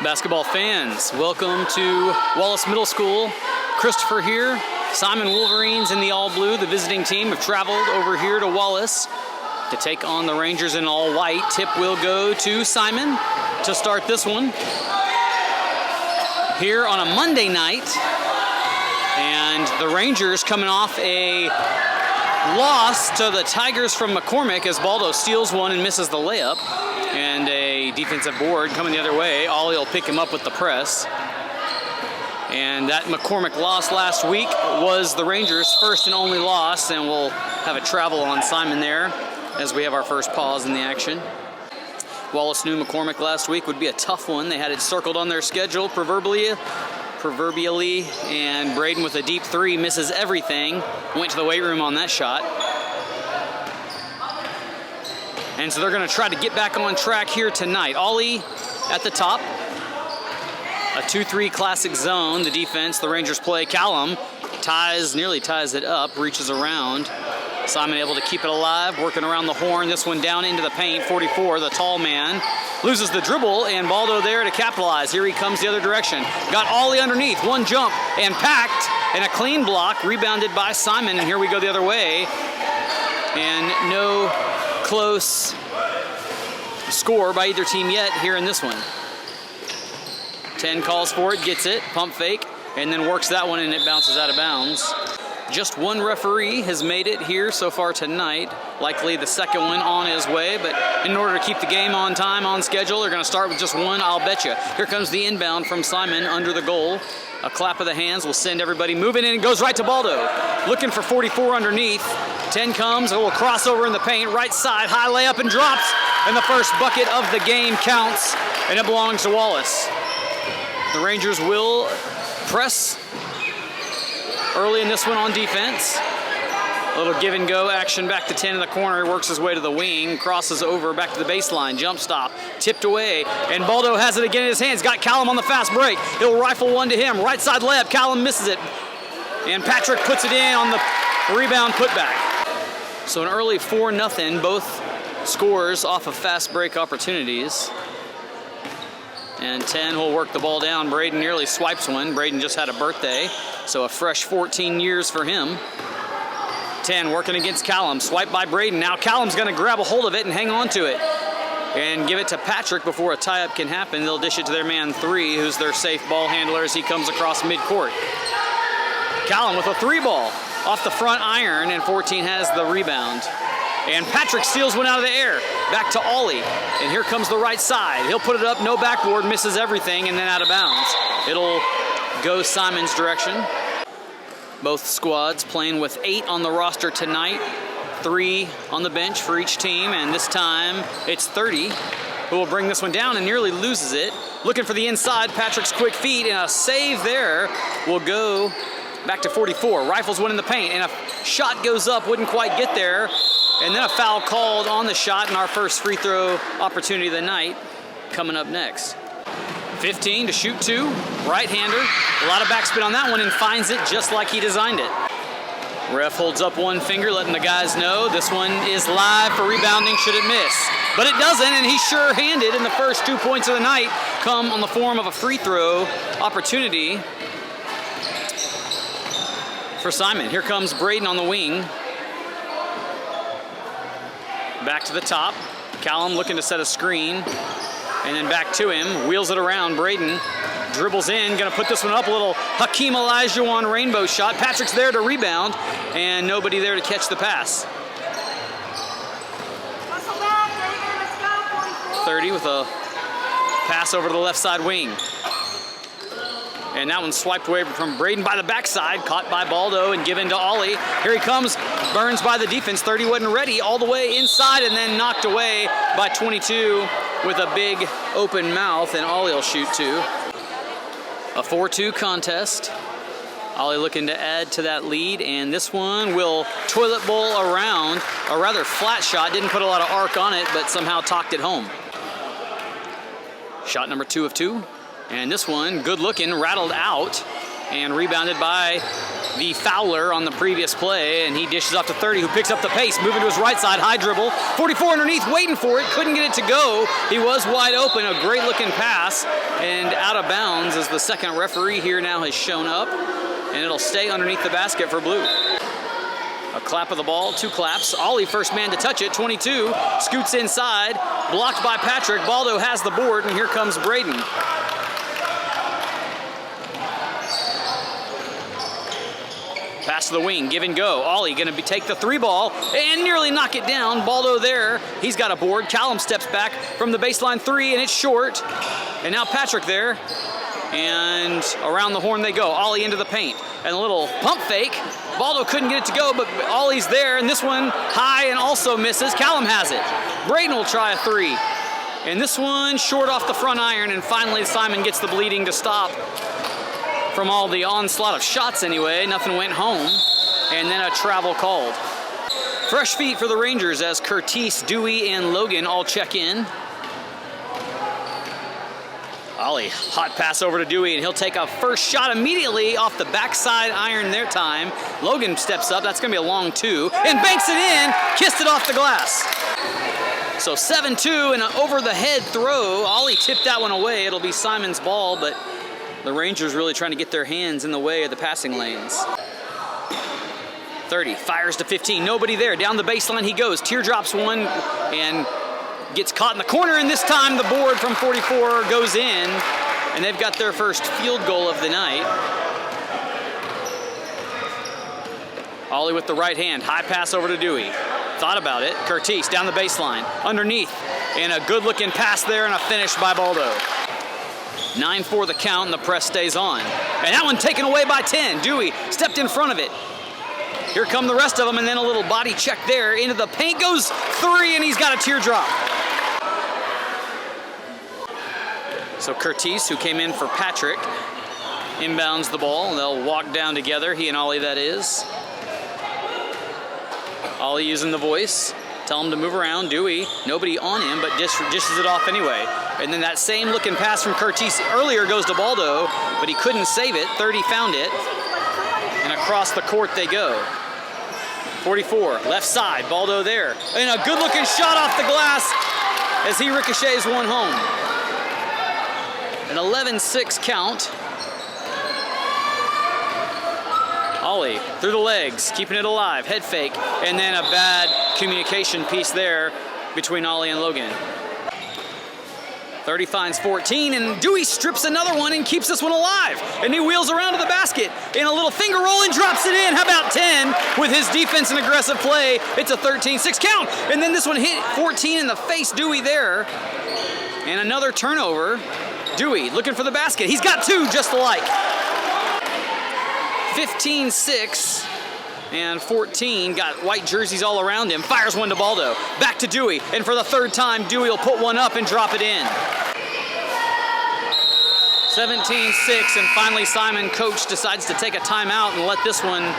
Basketball fans, welcome to Wallace Middle School. Christopher here. Simon Wolverines in the all blue, the visiting team, have traveled over here to Wallace to take on the Rangers in all white. Tip will go to Simon to start this one here on a Monday night. And the Rangers coming off a loss to the Tigers from McCormick as Baldo steals one and misses the layup. And a defensive board coming the other way. Ollie will pick him up with the press. And that McCormick loss last week was the Rangers' first and only loss, and we'll have a travel on Simon there as we have our first pause in the action. Wallace knew McCormick last week would be a tough one. They had it circled on their schedule proverbially, and Braden with a deep three misses everything. Went to the weight room on that shot. And so they're going to try to get back on track here tonight. Ollie at the top. A 2-3 classic zone, the defense, the Rangers play. Callum nearly ties it up, reaches around. Simon able to keep it alive, working around the horn. This one down into the paint, 44, the tall man. Loses the dribble, and Baldo there to capitalize. Here he comes the other direction. Got Ollie underneath, one jump, and packed, and a clean block, rebounded by Simon, and here we go the other way. And no close score by either team yet here in this one. 10 calls for it, gets it, pump fake, and then works that one and it bounces out of bounds. Just one referee has made it here so far tonight. Likely the second one on his way, but in order to keep the game on time, on schedule, they're going to start with just one, I'll bet you. Here comes the inbound from Simon under the goal. A clap of the hands will send everybody moving in and goes right to Baldo. Looking for 44 underneath. 10 comes, a little crossover in the paint, right side, high layup and drops. And the first bucket of the game counts, and it belongs to Wallace. The Rangers will press early in this one on defense. A little give and go action back to 10 in the corner. Works his way to the wing, crosses over back to the baseline. Jump stop, tipped away, and Baldo has it again in his hands. Got Callum on the fast break. He'll rifle one to him. Right side layup, Callum misses it. And Patrick puts it in on the rebound putback. So an early 4-0, both scores off of fast break opportunities. And 10 will work the ball down. Braden nearly swipes one. Braden just had a birthday, so a fresh 14 years for him. 10 working against Callum. Swipe by Braden. Now Callum's going to grab a hold of it and hang on to it. And give it to Patrick before a tie-up can happen. They'll dish it to their man 3, who's their safe ball handler as he comes across midcourt. Callum with a 3-ball off the front iron, and 14 has the rebound. And Patrick steals one out of the air. Back to Ollie. And here comes the right side. He'll put it up, no backboard, misses everything, and then out of bounds. It'll go Simon's direction. Both squads playing with 8 on the roster tonight. 3 on the bench for each team, and this time it's 30 who will bring this one down and nearly loses it. Looking for the inside, Patrick's quick feet, and a save there will go back to 44. Rifles one in the paint, and a shot goes up, wouldn't quite get there. And then a foul called on the shot, and our first free throw opportunity of the night coming up next. 15 to shoot 2, right-hander. A lot of backspin on that one, and finds it just like he designed it. Ref holds up one finger, letting the guys know this one is live for rebounding should it miss. But it doesn't, and he's sure-handed, and the first 2 points of the night come on the form of a free throw opportunity for Simon. Here comes Braden on the wing. Back to the top. Callum looking to set a screen. And then back to him. Wheels it around. Braden dribbles in. Going to put this one up. A little Hakeem Olajuwon rainbow shot. Patrick's there to rebound. And nobody there to catch the pass. 30 with a pass over to the left side wing. And that one swiped away from Braden by the backside, caught by Baldo and given to Ollie. Here he comes, burns by the defense. 30 wasn't ready, all the way inside and then knocked away by 22 with a big open mouth, and Ollie will shoot 2. A 4-2 contest. Ollie looking to add to that lead, and this one will toilet bowl around. A rather flat shot, didn't put a lot of arc on it, but somehow talked it home. Shot number 2 of 2. And this one, good looking, rattled out. and rebounded by the fouler on the previous play, and he dishes off to 30, who picks up the pace, moving to his right side, high dribble, 44 underneath, waiting for it, couldn't get it to go. He was wide open, a great looking pass, and out of bounds as the second referee here now has shown up, and it'll stay underneath the basket for blue. A clap of the ball, 2 claps. Ollie, first man to touch it, 22, scoots inside, blocked by Patrick. Baldo has the board, and here comes Braden. Pass to the wing, give and go. Ollie gonna take the 3 ball and nearly knock it down. Baldo there, he's got a board. Callum steps back from the baseline 3, and it's short. And now Patrick there, and around the horn they go. Ollie into the paint, and a little pump fake. Baldo couldn't get it to go, but Ollie's there, and this one high and also misses. Callum has it. Braden will try a 3. And this one short off the front iron, and finally Simon gets the bleeding to stop. From all the onslaught of shots anyway, nothing went home, and then a travel called. Fresh feet for the Rangers as Curtis, Dewey, and Logan all check in. Ollie, hot pass over to Dewey, and he'll take a first shot immediately off the backside iron their time. Logan steps up, that's gonna be a long 2, and banks it in, kissed it off the glass. So 7-2 and an over the head throw. Ollie tipped that one away, it'll be Simon's ball, but the Rangers really trying to get their hands in the way of the passing lanes. 30, fires to 15, nobody there. Down the baseline he goes, teardrops one, and gets caught in the corner, and this time the board from 44 goes in, and they've got their first field goal of the night. Ollie with the right hand, high pass over to Dewey. Thought about it, Curtis down the baseline, underneath, and a good looking pass there and a finish by Baldo. 9-4 the count, and the press stays on. And that one taken away by 10. Dewey stepped in front of it. Here come the rest of them, and then a little body check there. Into the paint goes 3, and he's got a teardrop. So Curtis, who came in for Patrick, inbounds the ball. They'll walk down together, he and Ollie that is. Ollie using the voice. Tell him to move around. Dewey, nobody on him, but dishes it off anyway. And then that same looking pass from Curtis earlier goes to Baldo, but he couldn't save it. 30 found it, and across the court they go. 44, left side, Baldo there. And a good looking shot off the glass as he ricochets one home. An 11-6 count. Ollie through the legs, keeping it alive, head fake, and then a bad communication piece there between Ollie and Logan. 30 finds 14, and Dewey strips another one and keeps this one alive. And he wheels around to the basket, and a little finger roll and drops it in. How about 10 with his defense and aggressive play? It's a 13-6 count, and then this one hit 14 in the face, Dewey there. And another turnover. Dewey looking for the basket. He's got 2 just alike. 15-6, and 14 got white jerseys all around him. Fires one to Baldo. Back to Dewey, and for the 3rd time, Dewey will put one up and drop it in. 17-6, and finally Simon, coach, decides to take a timeout and let this one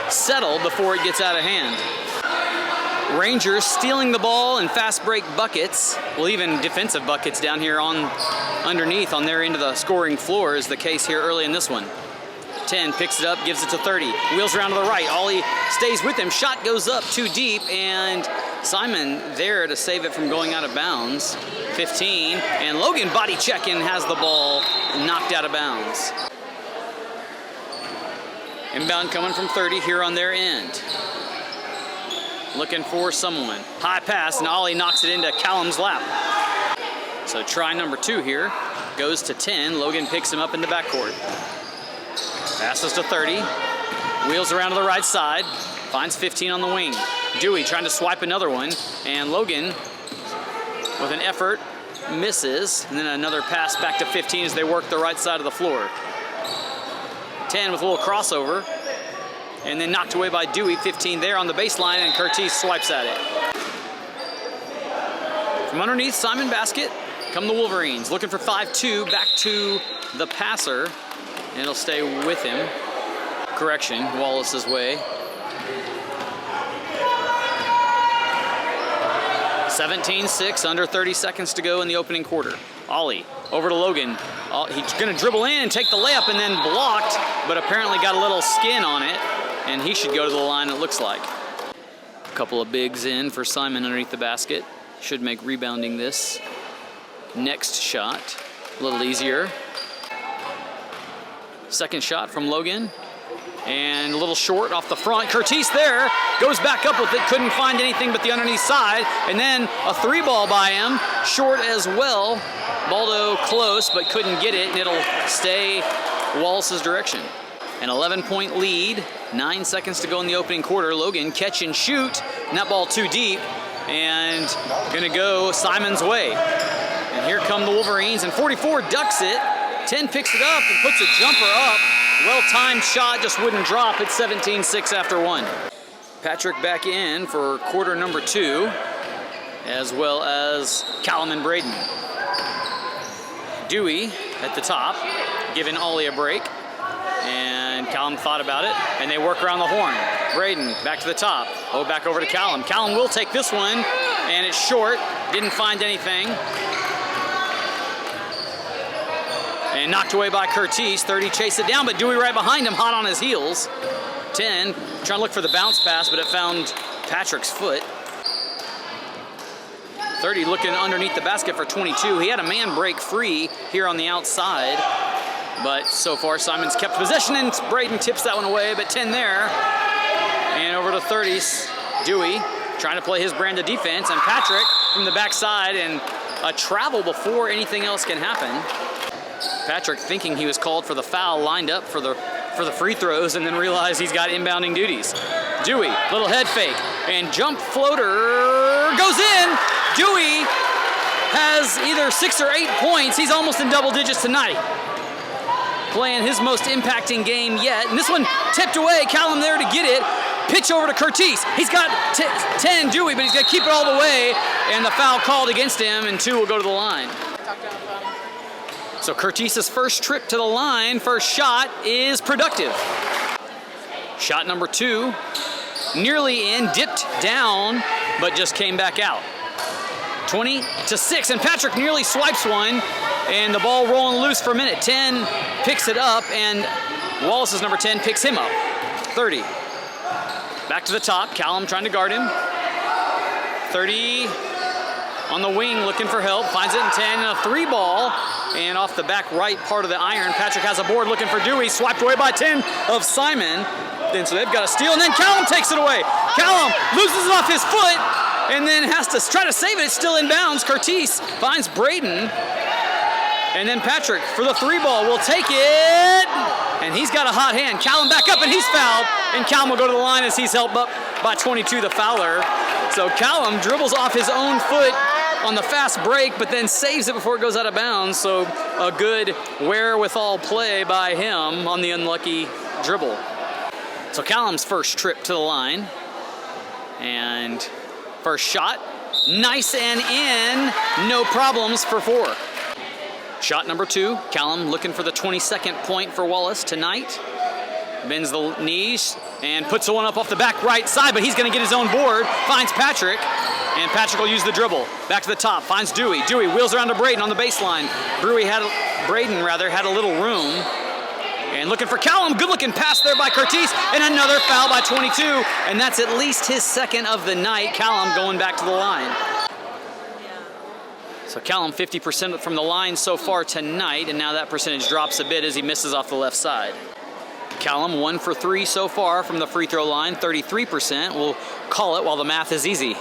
settle before it gets out of hand. Rangers stealing the ball and fast break buckets, well, even defensive buckets down here on underneath on their end of the scoring floor is the case here early in this one. 10 picks it up, gives it to 30, wheels around to the right. Ollie stays with him, shot goes up too deep, and Simon there to save it from going out of bounds. 15, and Logan body checking has the ball knocked out of bounds. Inbound coming from 30 here on their end. Looking for someone. High pass, and Ollie knocks it into Callum's lap. So try number 2 here. Goes to 10, Logan picks him up in the backcourt. Passes to 30, wheels around to the right side, finds 15 on the wing. Dewey trying to swipe another one, and Logan with an effort misses, and then another pass back to 15 as they work the right side of the floor. 10 with a little crossover, and then knocked away by Dewey. 15 there on the baseline, and Curtis swipes at it. From underneath Simon basket come the Wolverines, looking for 5-2, back to the passer. And it'll stay with him. Correction, Wallace's way. 17-6, under 30 seconds to go in the opening quarter. Ollie over to Logan. He's gonna dribble in and take the layup and then blocked, but apparently got a little skin on it, and he should go to the line, it looks like. A couple of bigs in for Simon underneath the basket. Should make rebounding this next shot a little easier. Second shot from Logan. And a little short off the front. Curtis there, goes back up with it, couldn't find anything but the underneath side. And then a three ball by him, short as well. Baldo close, but couldn't get it, and it'll stay Wallace's direction. An 11-point lead, 9 seconds to go in the opening quarter. Logan catch and shoot, and that ball too deep, and gonna go Simon's way. And here come the Wolverines, and 44 ducks it. 10 picks it up and puts a jumper up. Well-timed shot, just wouldn't drop. It's 17-6 after one. Patrick back in for quarter number 2, as well as Callum and Braden. Dewey at the top, giving Ollie a break. And Callum thought about it, and they work around the horn. Braden back to the top. Oh, back over to Callum. Callum will take this one, and it's short. Didn't find anything. And knocked away by Curtis. 30 chased it down, but Dewey right behind him, hot on his heels. 10, trying to look for the bounce pass, but it found Patrick's foot. 30 looking underneath the basket for 22. He had a man break free here on the outside, but so far Simon's kept possession, and Braden tips that one away, but 10 there. And over to 30's Dewey, trying to play his brand of defense, and Patrick from the backside, and a travel before anything else can happen. Patrick, thinking he was called for the foul, lined up for the free throws, and then realized he's got inbounding duties. Dewey, little head fake, and jump floater goes in. Dewey has either 6 or 8 points. He's almost in double digits tonight. Playing his most impacting game yet. And this one tipped away, Callum there to get it. Pitch over to Curtis. He's got 10, Dewey, but he's got to keep it all the way, and the foul called against him, and 2 will go to the line. So Curtis's first trip to the line, first shot is productive. Shot number 2, nearly in, dipped down, but just came back out. 20-6, and Patrick nearly swipes one, and the ball rolling loose for a minute. 10 picks it up, and Wallace's number 10 picks him up. 30. Back to the top, Callum trying to guard him. 30 on the wing looking for help, finds it in 10, and a 3 ball, and off the back right part of the iron. Patrick has a board looking for Dewey, swiped away by 10 of Simon. Then so they've got a steal, and then Callum takes it away. Callum loses it off his foot, and then has to try to save it. It's still in bounds. Curtis finds Braden, and then Patrick for the 3 ball will take it, and he's got a hot hand. Callum back up, and he's fouled, and Callum will go to the line as he's helped up by 22, the fouler. So Callum dribbles off his own foot on the fast break, but then saves it before it goes out of bounds. So a good wherewithal play by him on the unlucky dribble. So Callum's first trip to the line, and first shot, nice and in, no problems for 4. Shot number 2, Callum looking for the 22nd point for Wallace tonight. Bends the knees and puts the one up off the back right side, but he's gonna get his own board, finds Patrick, and Patrick will use the dribble. Back to the top, finds Dewey. Dewey wheels around to Braden on the baseline. Braden had a little room. And looking for Callum, good looking pass there by Curtis, and another foul by 22, and that's at least his second of the night. Callum going back to the line. So Callum 50% from the line so far tonight, and now that percentage drops a bit as he misses off the left side. Callum 1 for 3 so far from the free throw line, 33%. We'll call it while the math is easy.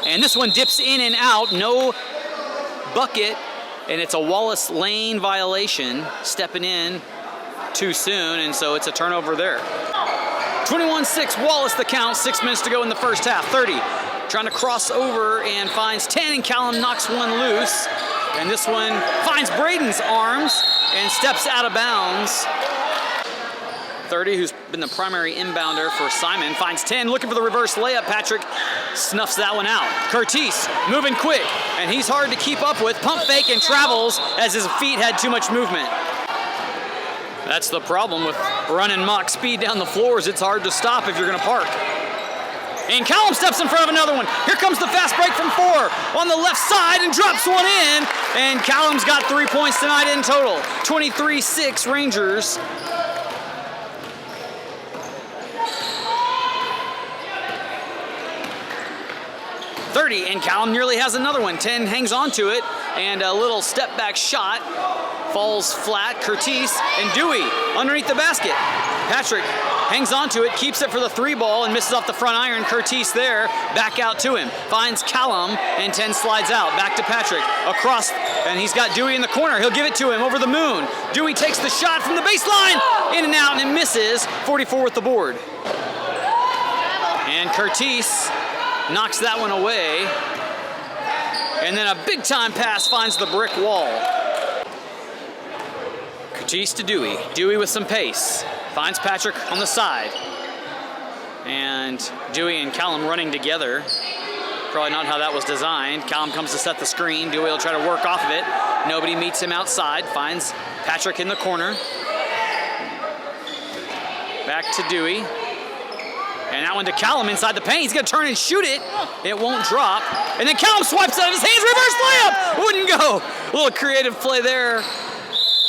And this one dips in and out, no bucket, and it's a Wallace lane violation, stepping in too soon, and so it's a turnover there. 21-6, Wallace the count, 6 minutes to go in the first half. 30, trying to cross over and finds 10, and Callum knocks one loose. And this one finds Braden's arms and steps out of bounds. 30, who's been the primary inbounder for Simon, finds 10, looking for the reverse layup. Patrick snuffs that one out. Curtis moving quick, and he's hard to keep up with. Pump fake and travels as his feet had too much movement. That's the problem with running mock speed down the floors. It's hard to stop if you're gonna park. And Callum steps in front of another one. Here comes the fast break from 4 on the left side and drops one in. And Callum's got 3 points tonight in total. 23-6 Rangers. And Callum nearly has another one. 10 hangs on to it, and a little step back shot falls flat. Curtis and Dewey underneath the basket. Patrick hangs on to it, keeps it for the 3 ball, and misses off the front iron. Curtis there, back out to him. Finds Callum, and 10 slides out. Back to Patrick, across, and he's got Dewey in the corner. He'll give it to him over the moon. Dewey takes the shot from the baseline, in and out, and it misses. 44 with the board. And Curtis knocks that one away. And then a big time pass finds the brick wall. Curtis to Dewey. Dewey with some pace. Finds Patrick on the side. And Dewey and Callum running together. Probably not how that was designed. Callum comes to set the screen. Dewey will try to work off of it. Nobody meets him outside. Finds Patrick in the corner. Back to Dewey. And that one to Callum inside the paint. He's going to turn and shoot it. It won't drop. And then Callum swipes out of his hands. Reverse layup. Wouldn't go. A little creative play there.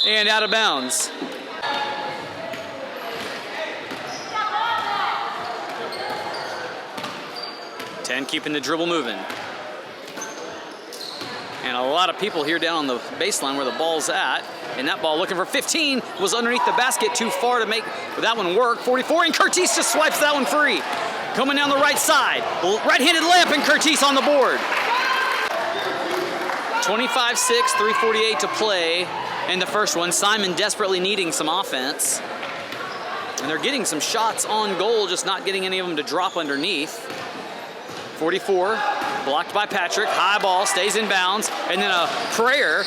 And out of bounds. Ten keeping the dribble moving. And a lot of people here down on the baseline where the ball's at. And that ball looking for 15 was underneath the basket, too far to make that one work. 44, and Curtis just swipes that one free. Coming down the right side. Right-handed layup, and Curtis on the board. 25-6, 3:48 to play in the first one. Simon desperately needing some offense. And they're getting some shots on goal, just not getting any of them to drop underneath. 44, blocked by Patrick. High ball, stays in bounds. And then a prayer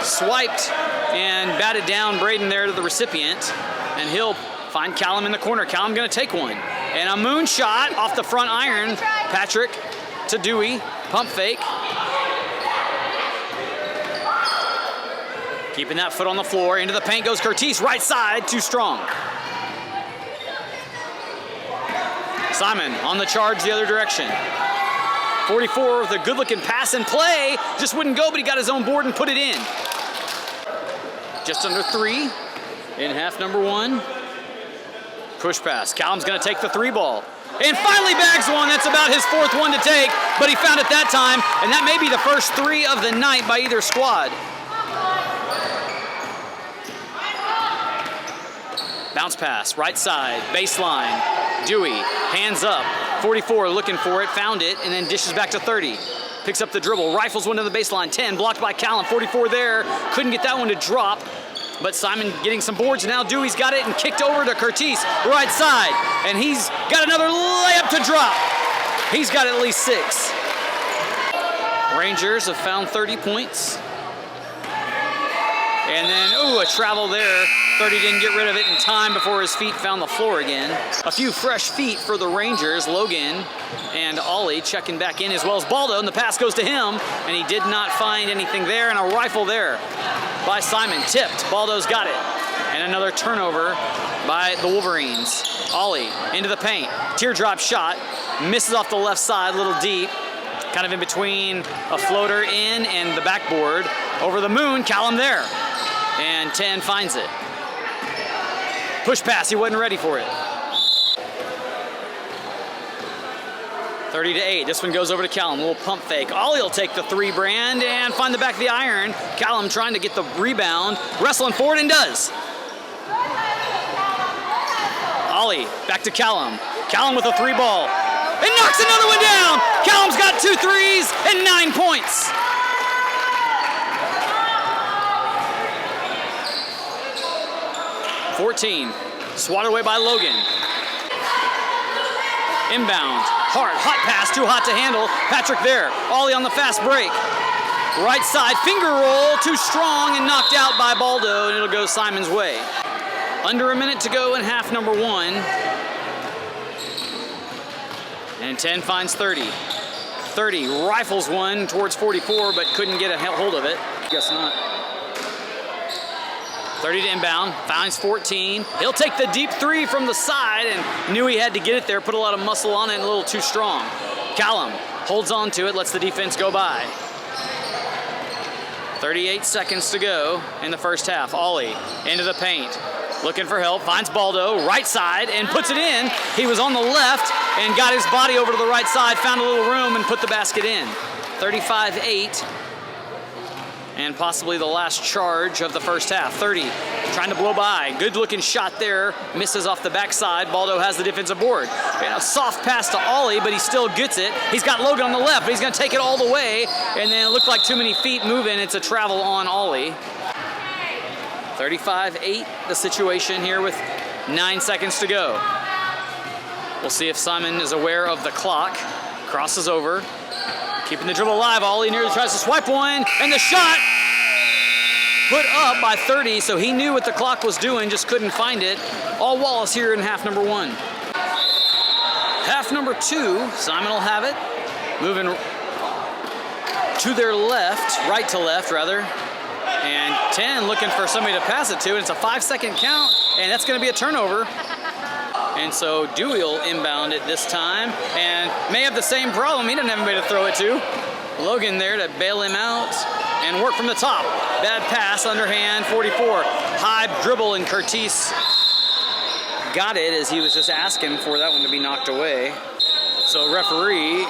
swiped and batted down Braden there to the recipient. And he'll find Callum in the corner. Callum gonna take one. And a moon shot off the front iron. Patrick to Dewey, pump fake. Keeping that foot on the floor. Into the paint goes Curtis, right side, too strong. Simon on the charge the other direction. 44 with a good-looking pass and play. Just wouldn't go, but he got his own board and put it in. Just under 3 in half number 1. Push pass. Callum's going to take the 3 ball. And finally bags one. That's about his 4th one to take, but he found it that time, and that may be the first 3 of the night by either squad. Bounce pass, right side, baseline. Dewey, hands up. 44 looking for it, found it, and then dishes back to 30. Picks up the dribble, rifles one to the baseline. 10, blocked by Callum. 44 there, couldn't get that one to drop. But Simon getting some boards. Now Dewey's got it and kicked over to Curtis, right side. And he's got another layup to drop. He's got at least 6. Rangers have found 30 points. And then, a travel there. 30 didn't get rid of it in time before his feet found the floor again. A few fresh feet for the Rangers. Logan and Ollie checking back in, as well as Baldo, and the pass goes to him, and he did not find anything there, and a rifle there by Simon. Tipped. Baldo's got it. And another turnover by the Wolverines. Ollie into the paint. Teardrop shot. Misses off the left side, a little deep. Kind of in between a floater in and the backboard. Over the moon, Callum there. And 10 finds it. Push pass, he wasn't ready for it. 30-8, this one goes over to Callum, a little pump fake. Ollie will take the 3 brand and find the back of the iron. Callum trying to get the rebound, wrestling forward and does. Ollie, back to Callum. Callum with a 3 ball. And knocks another one down! Callum's got 2 threes and 9 points. .14, swatted away by Logan. Inbound, hot pass, too hot to handle. Patrick there, Ollie on the fast break. Right side, finger roll, too strong and knocked out by Baldo, and it'll go Simon's way. Under a minute to go in half number 1. And 10 finds 30. 30 rifles one towards 44, but couldn't get a hold of it. Guess not. 30 to inbound, finds 14. He'll take the deep three from the side and knew he had to get it there, put a lot of muscle on it and a little too strong. Callum holds on to it, lets the defense go by. 38 seconds to go in the first half. Ollie into the paint, looking for help, finds Baldo, right side, and puts it in. He was on the left and got his body over to the right side, found a little room and put the basket in. 35-8. And possibly the last charge of the first half. 30, trying to blow by. Good looking shot there, misses off the backside. Baldo has the defensive board. And a soft pass to Ollie, but he still gets it. He's got Logan on the left, but he's gonna take it all the way. And then it looked like too many feet moving. It's a travel on Ollie. 35-8, the situation here with 9 seconds to go. We'll see if Simon is aware of the clock. Crosses over. Keeping the dribble alive, Ollie nearly tries to swipe one, and the shot put up by 30, so he knew what the clock was doing, just couldn't find it. All Wallace here in half number 1. Half number 2, Simon will have it, moving to their left, right to left rather, and 10 looking for somebody to pass it to, and it's a 5-second count, and that's gonna be a turnover. And so Dewey will inbound it this time and may have the same problem. He doesn't have anybody to throw it to. Logan there to bail him out and work from the top. Bad pass, underhand, 44. High dribble, and Curtis got it as he was just asking for that one to be knocked away. So referee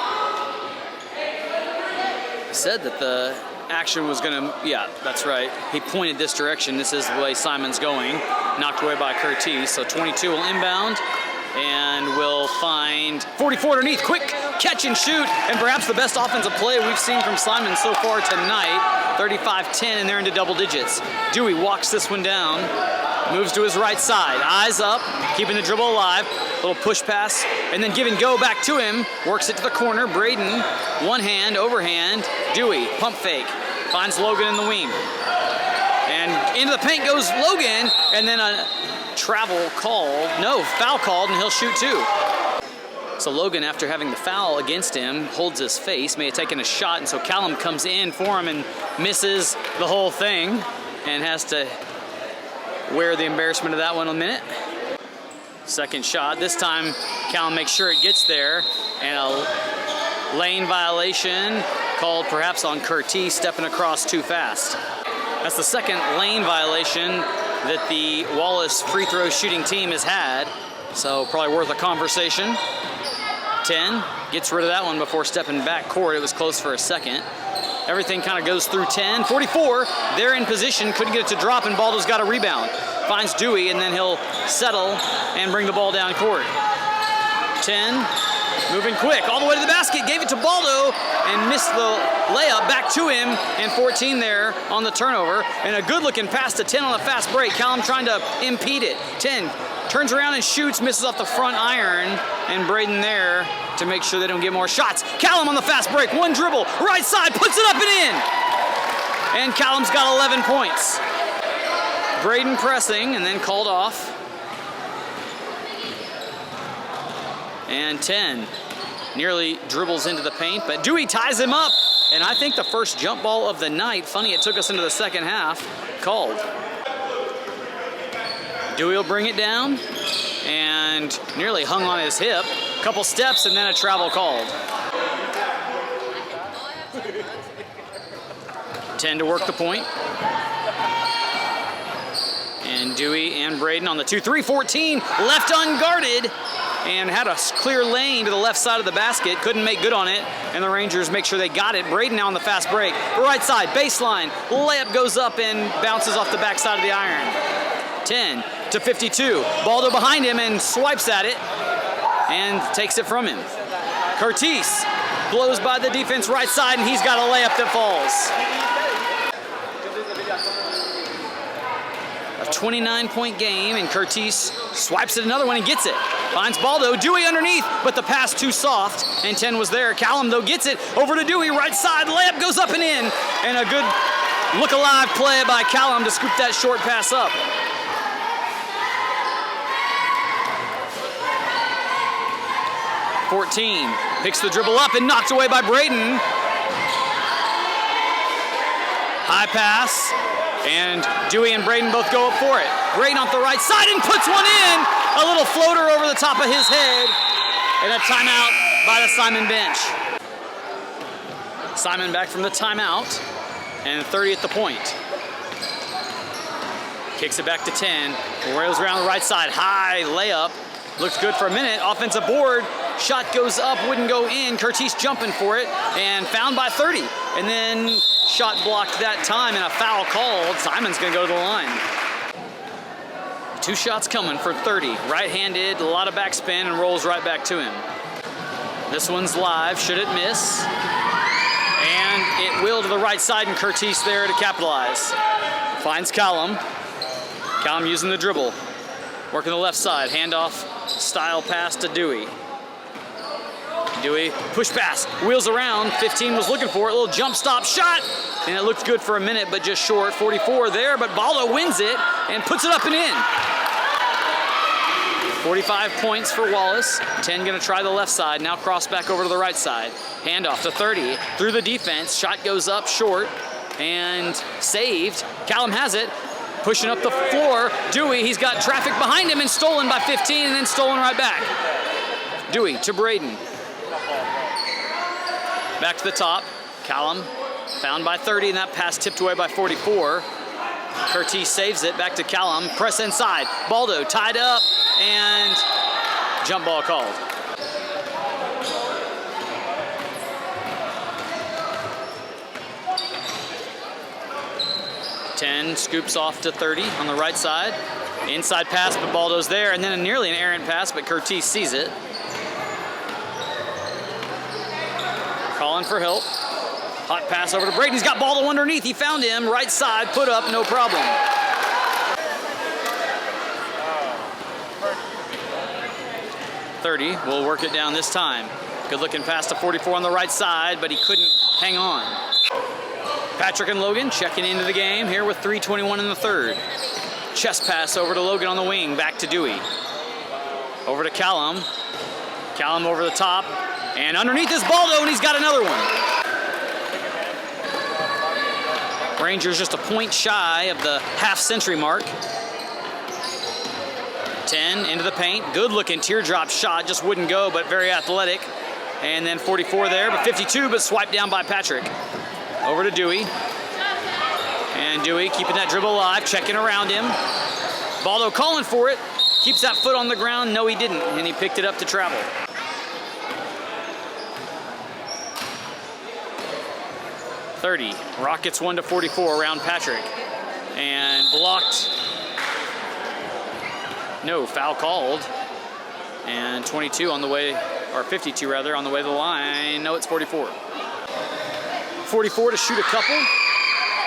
said that the action was gonna, yeah, that's right. He pointed this direction. This is the way Simon's going. Knocked away by Curtis. So 22 will inbound and will find 44 underneath. Quick catch and shoot, and perhaps the best offensive play we've seen from Simon so far tonight. 35-10, and they're into double digits. Dewey walks this one down, moves to his right side, eyes up, keeping the dribble alive. Little push pass, and then give and go back to him. Works it to the corner. Braden, one hand, overhand. Dewey, pump fake, finds Logan in the wing. And into the paint goes Logan, and then a travel called, no, foul called, and he'll shoot two. So Logan, after having the foul against him, holds his face, may have taken a shot, and so Callum comes in for him and misses the whole thing and has to wear the embarrassment of that one a minute. Second shot, this time Callum makes sure it gets there, and a lane violation called perhaps on Curtis stepping across too fast. That's the second lane violation that the Wallace free throw shooting team has had, so probably worth a conversation. 10 gets rid of that one before stepping back court. It was close for a second. Everything kind of goes through 10. 44, they're in position, couldn't get it to drop, and Baldo's got a rebound. Finds Dewey, and then he'll settle and bring the ball down court. 10, moving quick, all the way to the basket, gave it to Baldo, and missed the layup back to him, and 14 there on the turnover, and a good-looking pass to 10 on a fast break. Callum trying to impede it. 10 turns around and shoots, misses off the front iron, and Braden there to make sure they don't get more shots. Callum on the fast break, one dribble, right side, puts it up and in! And Callum's got 11 points. Braden pressing and then called off. And 10 nearly dribbles into the paint, but Dewey ties him up. And I think the first jump ball of the night, funny it took us into the second half, called. Dewey will bring it down and nearly hung on his hip. Couple steps and then a travel called. 10 to work the point. And Dewey and Braden on the 2-3, 14, left unguarded, and had a clear lane to the left side of the basket, couldn't make good on it, and the Rangers make sure they got it. Braden now on the fast break, right side, baseline, layup goes up and bounces off the backside of the iron. 10 to 52, Baldo behind him and swipes at it, and takes it from him. Curtis blows by the defense right side, and he's got a layup that falls. A 29-point game, and Curtis swipes at another one and gets it. Finds Baldo, Dewey underneath, but the pass too soft, and 10 was there. Callum, though, gets it over to Dewey, right side, layup goes up and in, and a good look-alive play by Callum to scoop that short pass up. Picks the dribble up and knocked away by Braden. High pass, And Dewey and Braden both go up for it. Braden off the right side and puts one in. A little floater over the top of his head. And a timeout by the Simon bench. Simon back from the timeout. And 30 at the point. Kicks it back to 10. Rails around the right side. High layup. Looks good for a minute. Offensive board. Shot goes up, wouldn't go in. Curtis jumping for it and found by 30. And then shot blocked that time and a foul called. Simon's gonna go to the line. 2 shots coming for 30. Right-handed, a lot of backspin and rolls right back to him. This one's live, should it miss? And it will to the right side and Curtis there to capitalize. Finds Callum. Callum using the dribble. Working the left side, handoff style pass to Dewey. Dewey, push pass, wheels around, 15 was looking for it, a little jump stop shot, and it looked good for a minute, but just short. 44 there, but Baldo wins it and puts it up and in. 45 points for Wallace. 10 gonna try the left side, now cross back over to the right side. Handoff to 30, through the defense, shot goes up short, and saved. Callum has it, pushing up the floor. Dewey, he's got traffic behind him and stolen by 15 and then stolen right back. Dewey to Braden. Back to the top. Callum found by 30 and that pass tipped away by 44. Curtis saves it. Back to Callum. Press inside. Baldo tied up and jump ball called. Scoops off to 30 on the right side. Inside pass, but Baldo's there, and then nearly an errant pass, but Curtis sees it. Calling for help. Hot pass over to Braden. He's got Baldo underneath. He found him. Right side, put up, no problem. .30 will work it down this time. Good looking pass to 44 on the right side, but he couldn't hang on. Patrick and Logan checking into the game here with 3:21 in the third. Chest pass over to Logan on the wing, back to Dewey. Over to Callum. Callum over the top, and underneath is Baldo, and he's got another one. Rangers just a point shy of the half-century mark. 10 into the paint. Good looking teardrop shot, just wouldn't go, but very athletic. And then 44 there, but 52, but swiped down by Patrick. Over to Dewey. And Dewey keeping that dribble alive, checking around him. Baldo calling for it. Keeps that foot on the ground. No, he didn't, and he picked it up to travel. .30. Rockets 1 to 44 around Patrick. And blocked. No, foul called. And 22 on the way, or 52 rather, on the way to the line. No, it's 44. 44 to shoot a couple,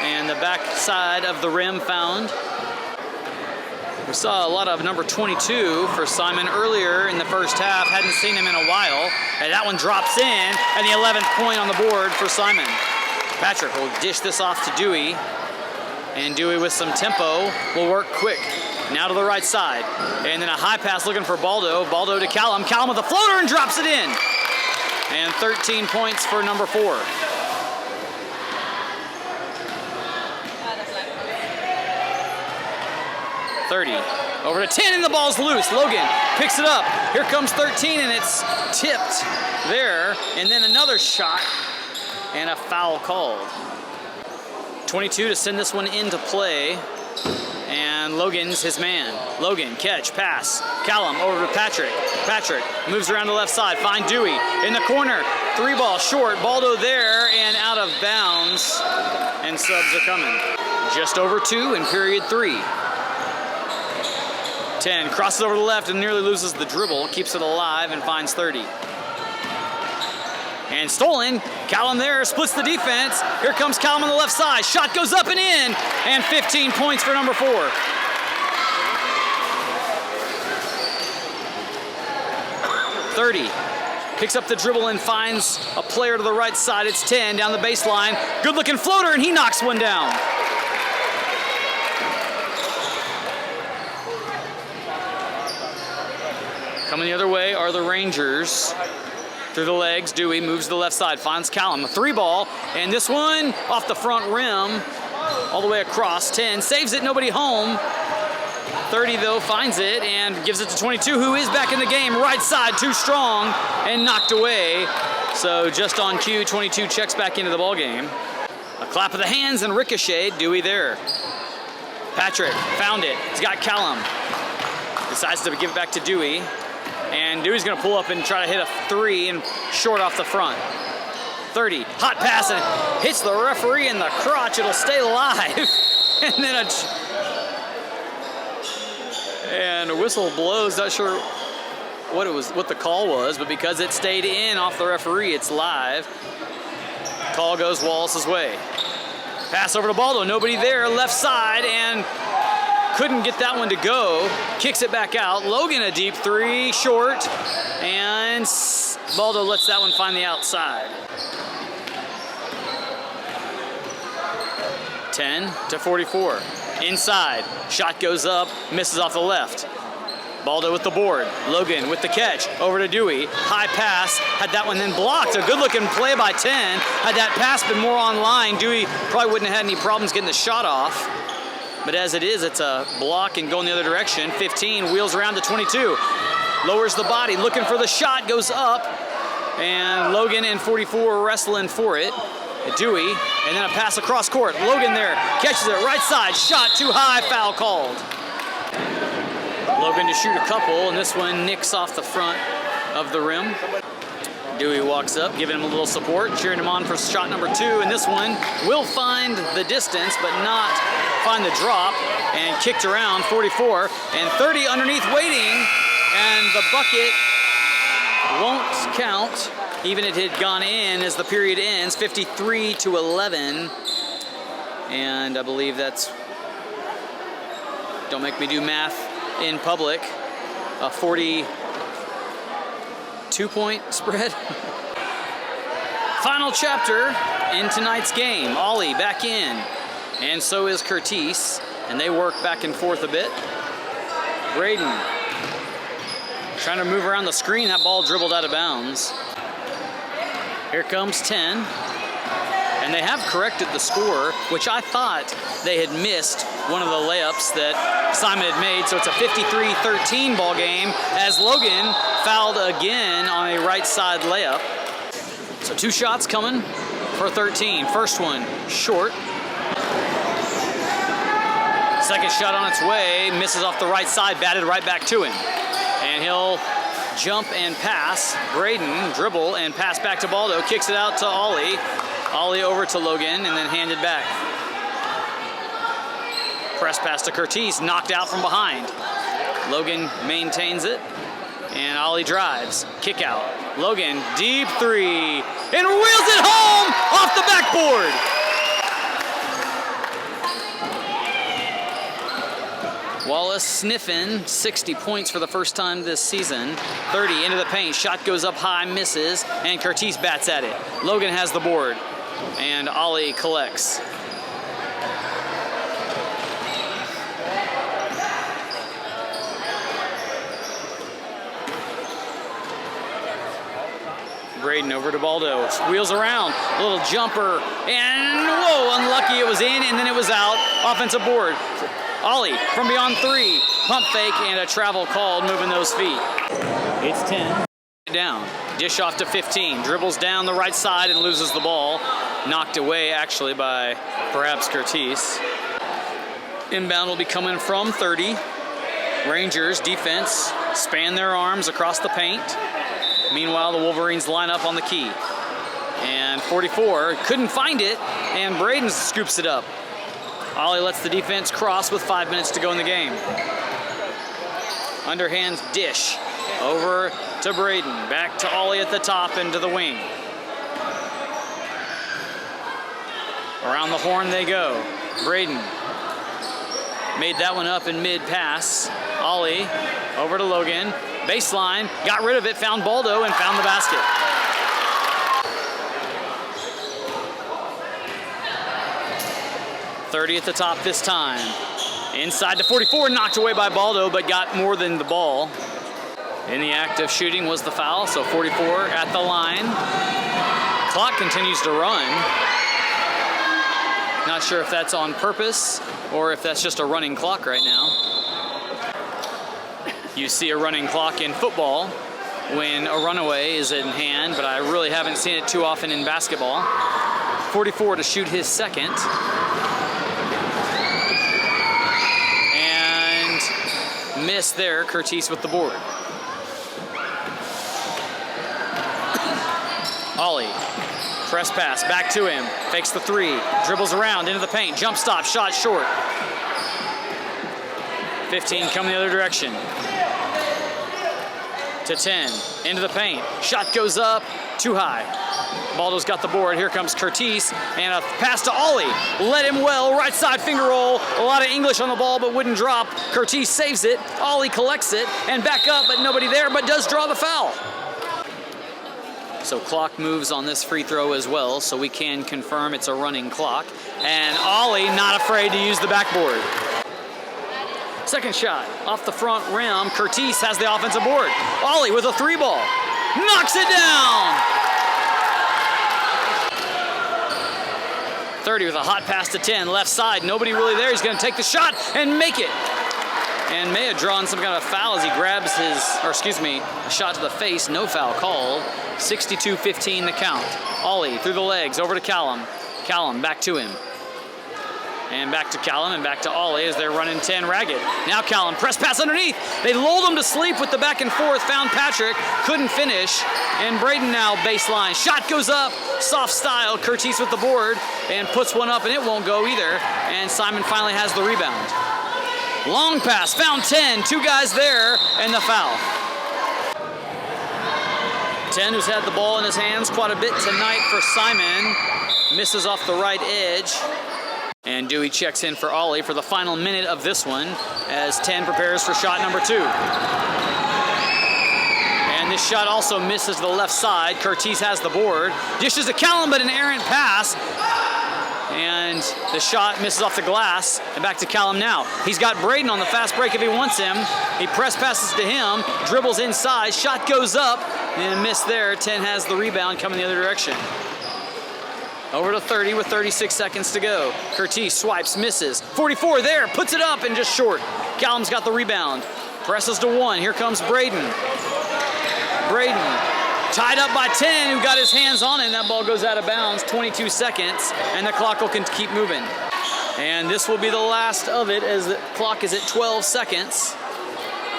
and the back side of the rim found. We saw a lot of number 22 for Simon earlier in the first half. Hadn't seen him in a while, and that one drops in, and the 11th point on the board for Simon. Patrick will dish this off to Dewey, and Dewey with some tempo will work quick. Now to the right side, and then a high pass looking for Baldo. Baldo to Callum. Callum with a floater and drops it in. And 13 points for number 4. .30. Over to 10 and the ball's loose. Logan picks it up. Here comes 13 and it's tipped there. And then another shot and a foul called. 22 to send this one into play. And Logan's his man. Logan, catch, pass. Callum over to Patrick. Patrick moves around the left side. Find Dewey in the corner. 3-ball short. Baldo there and out of bounds. And subs are coming. Just over 2 in period 3. 10 crosses over to the left and nearly loses the dribble. Keeps it alive and finds 30. And stolen. Callum there splits the defense. Here comes Callum on the left side. Shot goes up and in. And 15 points for number 4. .30. Picks up the dribble and finds a player to the right side. It's 10 down the baseline. Good looking floater and he knocks one down. Coming the other way are the Rangers. Through the legs, Dewey moves to the left side, finds Callum. A 3-ball, and this one off the front rim, all the way across. 10 saves it, nobody home. 30 though finds it and gives it to 22, who is back in the game. Right side, too strong and knocked away. So just on cue, 22 checks back into the ball game. A clap of the hands and ricochet. Dewey there. Patrick found it. He's got Callum. Decides to give it back to Dewey. And Dewey's going to pull up and try to hit a 3 and short off the front. 30, hot pass, and hits the referee in the crotch. It'll stay live. And then a whistle blows. Not sure what the call was, but because it stayed in off the referee, it's live. Call goes Wallace's way. Pass over to Baldo, nobody there, left side, and couldn't get that one to go. Kicks it back out. Logan a deep 3, short, and Baldo lets that one find the outside. 10-44. Inside, shot goes up, misses off the left. Baldo with the board. Logan with the catch. Over to Dewey. High pass. Had that one then blocked. A good-looking play by 10. Had that pass been more online, Dewey probably wouldn't have had any problems getting the shot off. But as it is, it's a block and going the other direction. 15 wheels around to 22. Lowers the body, looking for the shot, goes up. And Logan and 44 wrestling for it. Dewey, and then a pass across court. Logan there, catches it, right side, shot too high, foul called. Logan to shoot a couple, and this one nicks off the front of the rim. Dewey walks up, giving him a little support, cheering him on for shot number 2, and this one will find the distance, but not find the drop, and kicked around. 44, and 30 underneath waiting, and the bucket won't count, even if it had gone in as the period ends. 53-11, and I believe that's, don't make me do math in public, a 42-point spread. Final chapter in tonight's game. Ollie back in, and so is Curtis, and they work back and forth a bit. Braden trying to move around the screen. That ball dribbled out of bounds. Here comes 10. And they have corrected the score, which I thought they had missed one of the layups that Simon had made. So it's a 53-13 ball game as Logan fouled again on a right side layup. So 2 shots coming for 13. First one short. Second shot on its way, misses off the right side, batted right back to him. And he'll jump and pass. Braden dribble and pass back to Baldo, kicks it out to Ollie. Ollie over to Logan and then handed back. Press pass to Curtis, knocked out from behind. Logan maintains it, and Ollie drives. Kick out. Logan, deep 3, and wheels it home off the backboard. Wallace sniffing 60 points for the first time this season. 30 into the paint, shot goes up high, misses, and Curtis bats at it. Logan has the board, and Ollie collects. Braden over to Baldo, wheels around, a little jumper, and whoa, unlucky, it was in and then it was out. Offensive board. Ollie from beyond 3, pump fake and a travel called, moving those feet. It's 10. Down, dish off to 15, dribbles down the right side and loses the ball. Knocked away actually by perhaps Curtis. Inbound will be coming from 30. Rangers defense span their arms across the paint. Meanwhile, the Wolverines line up on the key. And 44 couldn't find it, and Braden scoops it up. Ollie lets the defense cross with 5 minutes to go in the game. Underhand dish over to Braden. Back to Ollie at the top and to the wing. Around the horn they go. Braden made that one up in mid-pass. Ollie over to Logan. Baseline, got rid of it, found Baldo, and found the basket. .30 at the top this time. Inside to 44, knocked away by Baldo, but got more than the ball. In the act of shooting was the foul, so 44 at the line. Clock continues to run. Not sure if that's on purpose or if that's just a running clock right now. You see a running clock in football when a runaway is in hand, but I really haven't seen it too often in basketball. 44 to shoot his second. And miss there, Curtis with the board. Ollie, press pass, back to him, fakes the three, dribbles around into the paint, jump stop, shot short. 15 coming the other direction. To 10, into the paint, shot goes up, too high. Baldo's got the board, here comes Curtis, and a pass to Ollie. Led him well, right side finger roll, a lot of English on the ball, but wouldn't drop. Curtis saves it, Ollie collects it, and back up, but nobody there, but does draw the foul. So clock moves on this free throw as well, so we can confirm it's a running clock. And Ollie not afraid to use the backboard. Second shot, off the front rim, Curtis has the offensive board. Ollie with a three ball, knocks it down! 30 with a hot pass to 10, left side, nobody really there. He's gonna take the shot and make it. And may have drawn some kind of foul as he grabs his, or excuse me, a shot to the face, no foul called. 62-15 the count. Ollie through the legs, over to Callum. Callum back to him. And back to Callum and back to Ollie as they're running 10 ragged. Now Callum, press pass underneath. They lulled him to sleep with the back and forth, found Patrick, couldn't finish. And Braden now baseline. Shot goes up, soft style, Curtis with the board, and puts one up and it won't go either. And Simon finally has the rebound. Long pass, found 10, two guys there, and the foul. 10, who's had the ball in his hands quite a bit tonight for Simon, misses off the right edge. And Dewey checks in for Ollie for the final minute of this one as 10 prepares for shot number 2. And this shot also misses to the left side. Curtis has the board. Dishes to Callum, but an errant pass. And the shot misses off the glass. And back to Callum now. He's got Braden on the fast break if he wants him. He press passes to him, dribbles inside, shot goes up, and a miss there. 10 has the rebound coming the other direction. Over to 30 with 36 seconds to go. Curtis swipes, misses. 44 there, puts it up and just short. Callum's got the rebound. Presses to 1. Here comes Braden. Braden tied up by 10, who got his hands on it, and that ball goes out of bounds. 22 seconds, and the clock will keep moving. And this will be the last of it as the clock is at 12 seconds.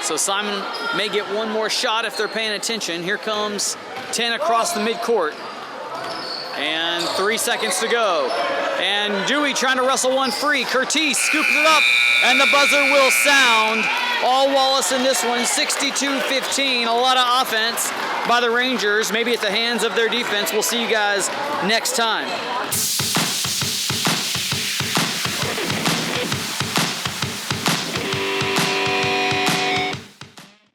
So Simon may get one more shot if they're paying attention. Here comes 10 across the midcourt. And 3 seconds to go. And Dewey trying to wrestle one free. Curtis scoops it up, and the buzzer will sound. All Wallace in this one, 62-15. A lot of offense by the Rangers, maybe at the hands of their defense. We'll see you guys next time.